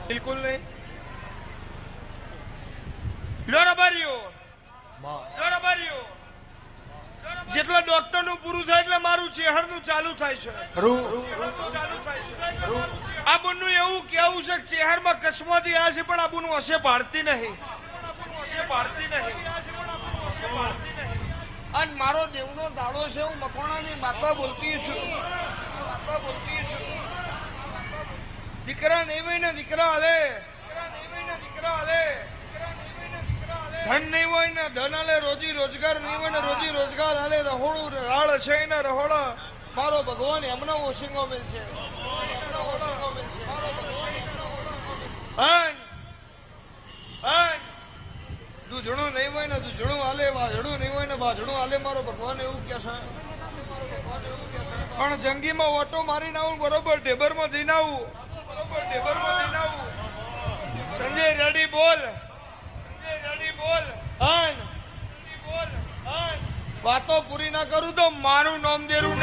બિલકુલ નહીં. લોરાબારીઓ લોરાબારીઓ જેટલા ડોક્ટર નું પૂરું થાય એટલે મારું ચેહર નું ચાલુ થાય છે. આબુનું એવું કેવું છે કે ચેહરમાં કસમાથી આ છે પણ આબુનું હશે પાડતી નહીં. અને મારો દેવનો દાડો છે. હું મકોણાની માતા બોલતી છું. દીકરા નહીં હોય ને દીકરા હાલે. ધન નહીં હોય ને ધન હાલે. રોજી રોજગાર નહીં હોય ને રોજી રોજગાર હાલે. રહોડું રાળ છે ને રહોડા મારો ભગવાન એમનો ઓશિંગો મિલ છે. દૂધણું નહીં હોય ને દૂધણું હાલે. વાજણું નહીં હોય ને વાજણું હાલે. મારો ભગવાન એવું કે છે. પણ જંગીમાં ઓટો મારીને આવું બરોબર ઢેબરમાં જઈને આવું. સંજય રેડી બોલ. વાતો પૂરી ના કરું તો મારું નામ દેરું